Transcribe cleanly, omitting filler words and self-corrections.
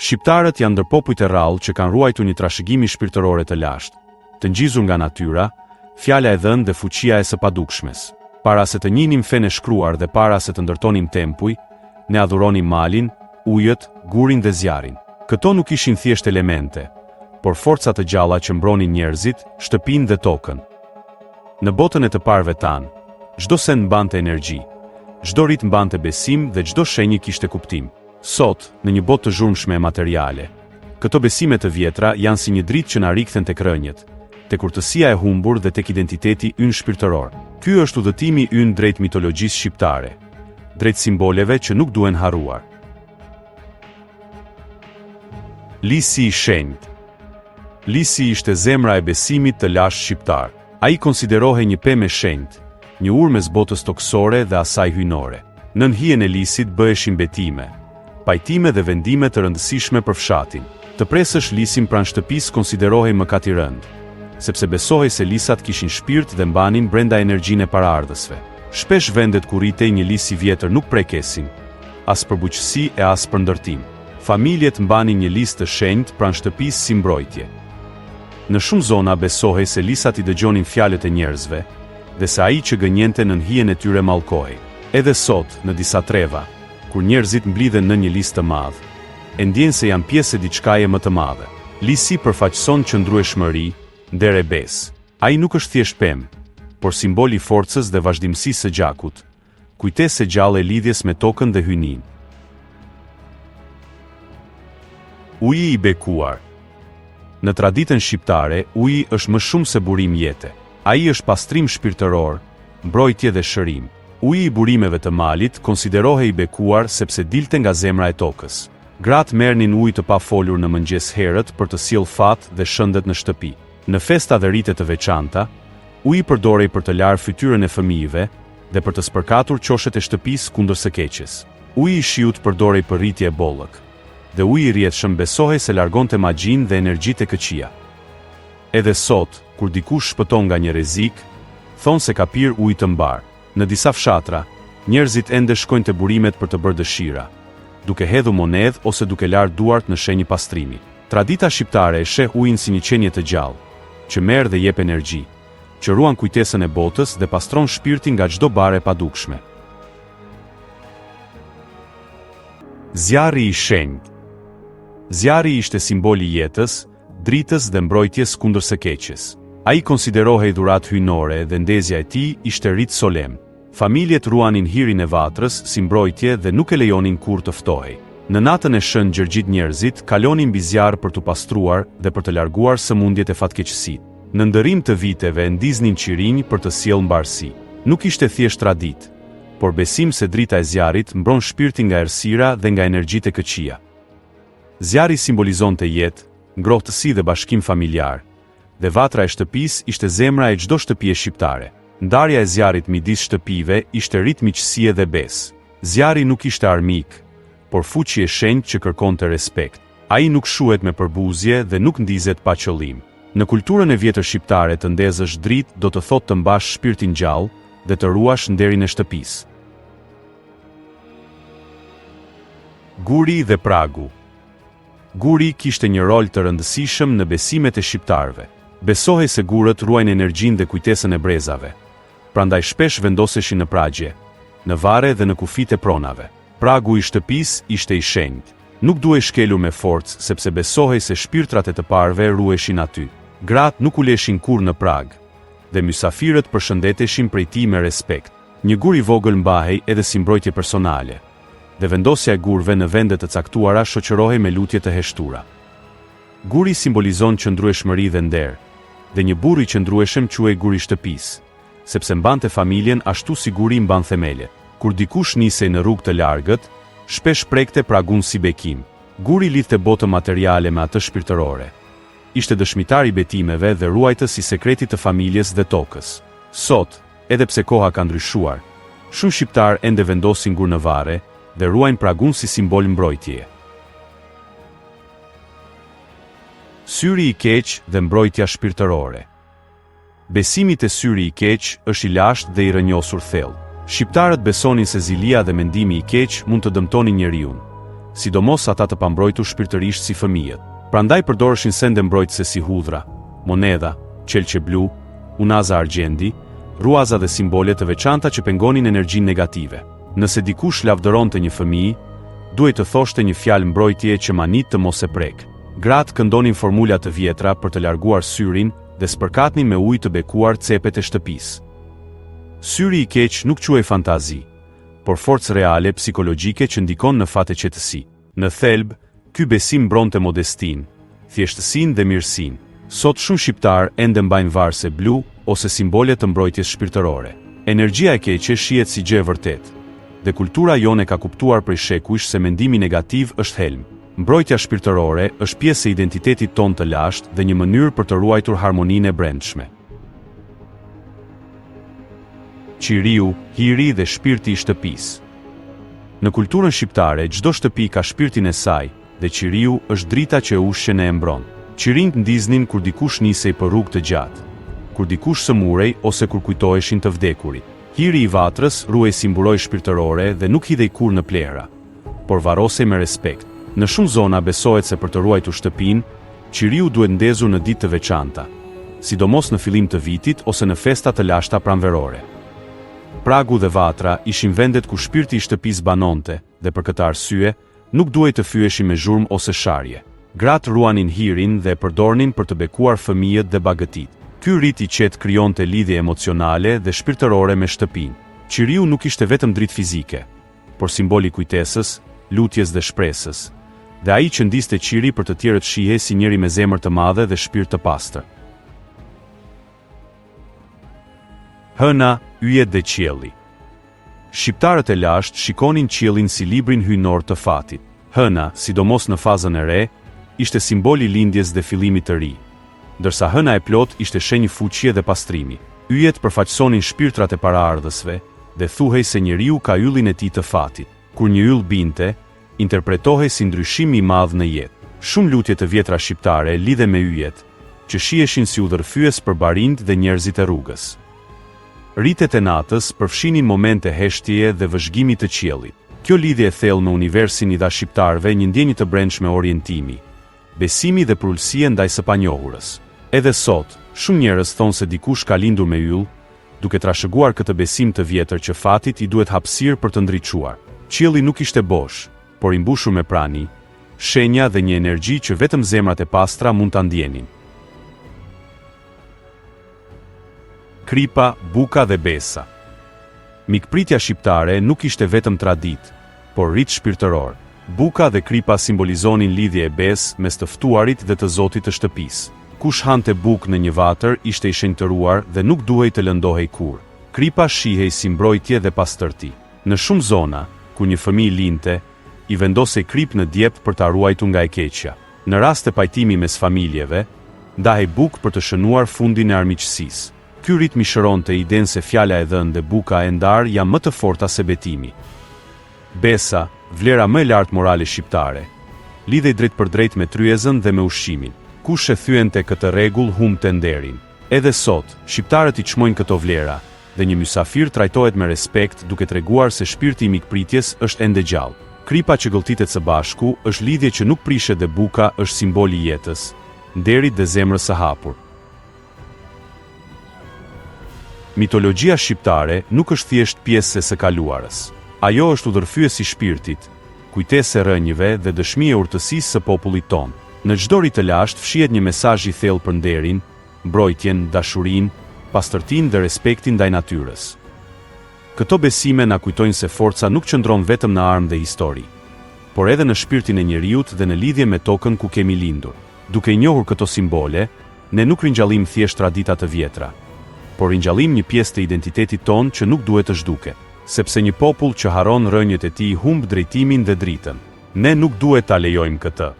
Shqiptarët janë ndër popujt e rrallë që kanë ruajtur një trashëgimi shpirtërore të lashtë, të ngjizur nga natyra, fjala e dhënë dhe fuqia e së padukshmes. Para se të njinim fenë e shkruar dhe para se të ndërtonim tempuj, ne adhuronim malin, ujët, gurin dhe zjarin. Këto nuk ishin thjesht elemente, por forca të gjalla që mbronin njerëzit, shtëpinë dhe tokën. Në botën e të parëve tanë, çdo send mbante energji, çdo rit mbante besim dhe çdo shenjë kishte kuptim. Sot, në një botë të zhurmshme e materiale, këto besime të vjetra janë si një dritë që na rikthen tek rënjët, tek urtësia e humbur dhe tek identiteti ynë shpirtëror. Ky është udhëtimi ynë drejt mitologjisë shqiptare, drejt simboleve që nuk duhen harruar. Lisi i shenjtë. Lisi ishte zemra e besimit të lashtë shqiptar. Ai konsiderohej një pemë e shenjtë, një urmes botës toksore dhe asaj hyjnore. Nën hijen e lisit bëheshin betime, pajtime dhe vendime të rëndësishme për fshatin. Të presësh lisin pranë shtëpisë konsiderohej mëkat i rënd, sepse besohej se lisat kishin shpirt dhe mbanin brenda energjinë e paraardhësve. Shpesh vendet ku rritej një lis i vjetër nuk prekesin, as për bujqësi e as për ndërtim. Familjet mbanin një lis të shenjtë pranë shtëpisë si mbrojtje. Në shumë zona besohej se lisat i dëgjonin fjalët e njerëzve, dhe se ai që gënjente nën hijen e tyre mallkohej. Edhe sot, në disa treva, kur njerëzit mblidhen në një lis të madh, e ndjen se janë pjesë e diçkaje më të madhe. Lisi përfaqëson qëndrueshmëri, nder e besë. Ai nuk është thjesht pemë, por simbol i forcës dhe vazhdimësisë së gjakut, kujtesë e gjallë e lidhjes me tokën dhe hyjnin. Uji i bekuar. Në traditën shqiptare, uji është më shumë se burim jete. Ai është pastrim shpirtëror, mbrojtje dhe shërim. Uji i burimeve të malit konsiderohej i bekuar sepse dilte nga zemra e tokës. Gratë merrnin ujë të pafolur në mëngjes herët për të sjellë fat dhe shëndet në shtëpi. Në festa dhe rite të veçanta, uji përdorej për të larë fytyrën e fëmijëve dhe për të spërkatur qoshet e shtëpisë kundër së keqes. Uji i shiut përdorej për rritje e bollëk, dhe uji i rrjedhshëm besohej se largonte magjinë dhe energjitë e këqija. Edhe sot, kur dikush shpëton nga një rrezik, thonë se ka pirë ujë të mbar. Në disa fshatra, njerëzit ende shkojnë te burimet për të bërë dëshira, duke hedhur monedhë ose duke larë duart në shenjë pastrimi. Tradita shqiptare e sheh ujin si një qenie të gjallë, që merr dhe jep energji, që ruan kujtesën e botës dhe pastron shpirtin nga çdo bare e padukshme. Zjarri i shenjtë. Zjarri ishte simboli i jetës, dritës dhe mbrojtjes kundër së keqes. Ai konsiderohej dhuratë hyjnore dhe ndezja e tij ishte rit solemn. Familjet ruanin hirin e vatrës si mbrojtje dhe nuk e lejonin kurrë të ftohej. Në natën e shënë gjergjit njerëzit kalonin mbi zjarr për t'u pastruar dhe për të larguar sëmundjet e fatkeqësitë. Në ndërim të viteve ndiznin qirinj për të sjellë mbarësi. Nuk ishte thjesht traditë, por besim se drita e zjarrit mbron shpirtin nga errësira dhe nga energjitë e këqija. Zjarri simbolizonte jetë, ngrohtësi dhe bashkim familjar, dhe vatra e shtëpisë ishte zemra e çdo shtëpie shqiptare. Ndarja e zjarrit midis shtëpive ishte rit miqësie dhe besë. Zjarri nuk ishte armik, por fuqi e shenjtë që kërkonte respekt. Ai nuk shuhet me përbuzje dhe nuk ndizet pa qëllim. Në kulturën e vjetër shqiptare të ndezësh dritë do të thotë të mbash shpirtin gjallë dhe të ruash nderin e shtëpisë. Guri dhe pragu. Guri kishte një rol të rëndësishëm në besimet e shqiptarëve. Besohej se gurët ruajnë energjinë dhe kujtesën e brezave, prandaj shpesh vendoseshin në pragje, në vare dhe në kufit e pronave. Pragu i shtëpisë ishte i shenjtë. Nuk duhej shkelur me forcë sepse besohej se shpirtrat e të parëve ruheshin aty. Gratë nuk uleshin kurrë në prag, dhe mysafirët përshëndeteshin prej tij me respekt. Një gur i vogël mbahej edhe si mbrojtje personale, dhe vendosja e gurëve në vende të caktuara shoqërohej me lutje të heshtura. Guri simbolizon qëndrueshmëri dhe nder, dhe një burr i qëndrueshëm quhej guri i shtëpisë, sepse mbante familjen ashtu si guri mban themelet. Kur dikush nisej në rrugë të largët, shpesh prekte pragun si bekim. Guri lidhte botën materiale me atë shpirtërore. Ishte dëshmitar i betimeve dhe ruajtës i sekretit të familjes dhe tokës. Sot, edhe pse koha ka ndryshuar, shumë shqiptar ende vendosin gur në vare dhe ruajnë pragun si simbol mbrojtjeje. Syri i keq dhe mbrojtja shpirtërore. Besimi te syri i keq është i lashtë dhe i rrënjosur thellë. Shqiptarët besonin se zilia dhe mendimi i keq mund të dëmtonin njeriun, sidomos ata të pambrojtur shpirtërisht si fëmijët. Prandaj përdoreshin sende mbrojtëse si hudhra, monedha, qelçe blu, unaza argjendi, ruaza dhe simbole të veçanta që pengonin energjinë negative. Nëse dikush lavdëronte një fëmijë, duhej të thoshte një fjalë mbrojtje që manit të mos e prek. Gratë këndonin formula të vjetra për të larguar syrin dhe spërkatnin me ujë të bekuar cepet e shtëpisë. Syri i keq nuk quhej fantazi, por forcë reale psikologjike që ndikon në fat e qetësi. Në thelb, ky besim mbronte modestinë, thjeshtësinë dhe mirësinë. Sot shumë shqiptar ende mbajnë varse blu ose simbole të mbrojtjes shpirtërore. Energjia e keqe shihet si gjë e vërtetë, dhe kultura jone ka kuptuar prej shekujsh se mendimi negativ është helm. Mbrojtja shpirtërore është pjesë e identitetit ton të lashtë dhe një mënyrë për të ruajtur harmoninë e brendshme. Qiriu, hiri dhe shpirti i shtëpisë. Në kulturën shqiptare, çdo shtëpi ka shpirtin e saj, dhe qiriu është drita që e ushqen e mbron. Qirinjt ndiznin kur dikush nisej për rrugë të gjatë, kur dikush sëmurej ose kur kujtoheshin të vdekurit. Hiri i vatrës ruaj si mburoj shpirtërore dhe nuk hidhej kur në plehra, por varosej me respekt. Në shumë zona besohet se për të ruajtur shtëpinë, qiriu duhet ndezur në ditë të veçanta, sidomos në fillim të vitit ose në festa të lashta pranverore. Pragu dhe vatra ishin vendet ku shpirti i shtëpisë banonte, dhe për këtë arsye, nuk duhej të fyeshin me zhurmë ose sharje. Gratë ruanin hirin dhe e përdornin për të bekuar fëmijët dhe bagëtit. Ky rit i qetë krijonte lidhje emocionale dhe shpirtërore me shtëpinë. Qiriu nuk ishte vetëm dritë fizike, por simboli kujtesës, lutjes dhe shpresës, dhe ai që ndiste qiri për të tjerët shihej si njeri me zemër të madhe dhe shpirt të pastër. Hëna, yjet dhe qielli. Shqiptarët e lashtë shikonin qiellin si librin hyjnor të fatit. Hëna, sidomos në fazën e re, ishte simboli lindjes dhe fillimit të ri, ndërsa hëna e plot ishte shenjë fuqie dhe pastrimi. Yjet përfaqësonin shpirtrat e paraardhësve dhe thuhej se njeriu ka yllin e tij të fatit. Kur një yll binte, interpretohej si ndryshim i madh në jetë. Shumë lutje të vjetra shqiptare lidhe me yjet, që shiheshin si udhërfyes për barind dhe njerëzit e rrugës. Ritet e natës përfshinin momente heshtjeje dhe vëzhgimi të qiellit. Kjo lidhje e thellë me universin i dha shqiptarëve një ndjenjë të brendshme orientimi, besimi dhe prullësie ndaj së panjohurës. Edhe sot, shumë njerëz thonë se dikush ka lindur me yll, duke trashëguar këtë besim të vjetër që fatit i duhet hapësirë për të ndriçuar. Qielli nuk ishte bosh, por i mbushur me prani, shenja dhe një energji që vetëm zemrat e pastra mund ta ndjenin. Kripa, buka dhe besa. Mikpritja shqiptare nuk ishte vetëm traditë, por rit shpirtëror. Buka dhe kripa simbolizonin lidhje e besë mes të ftuarit dhe të zotit të shtëpisë. Kush hante bukë në një vatër ishte i shenjtëruar dhe nuk duhej të lëndohej kur. Kripa shihej si mbrojtje dhe pastërti. Në shumë zona, ku një fëmijë linte, i vendosej krip në djep për ta ruajtur nga e keqja. Në rast të pajtimi mes familjeve, ndahej bukë për të shënuar fundin e armiqësisë. Ky rit mishëronte idenë se fjala e dhënë dhe buka e ndarë janë më të forta se betimi. Besa, vlera më e lartë morale shqiptare, lidhej drejt për drejt me tryezën dhe me ushqimin. Kush e thyente këtë rregull humbte nderin. Edhe sot, shqiptarët i çmojnë këto vlera, dhe një mysafir trajtohet me respekt duke treguar se shpirti i mikpritjes është ende gjallë. Kripa që gëlltitet së bashku është lidhje që nuk prishet dhe buka është simboli i jetës, nderit dhe zemrës së hapur. Mitologjia shqiptare nuk është thjesht pjesë e së kaluarës. Ajo është udhërfyes i shpirtit, kujtesë e rënjëve dhe dëshmi e urtësisë së popullit tonë. Në çdo rit të lashtë fshihet një mesazh i thellë për nderin, mbrojtjen, dashurinë, pastërtinë dhe respektin ndaj natyrës. Këto besime na kujtojnë se forca nuk qëndron vetëm në armë dhe histori, por edhe në shpirtin e njeriut dhe në lidhje me tokën ku kemi lindur. Duke i njohur këto simbole, ne nuk ringjallim thjesht tradita të vjetra, por ringjallim një pjesë të identitetit ton që nuk duhet të zhduket, sepse një popull që haron rënjët e tij humb drejtimin dhe dritën. Ne nuk duhet ta lejojmë këtë.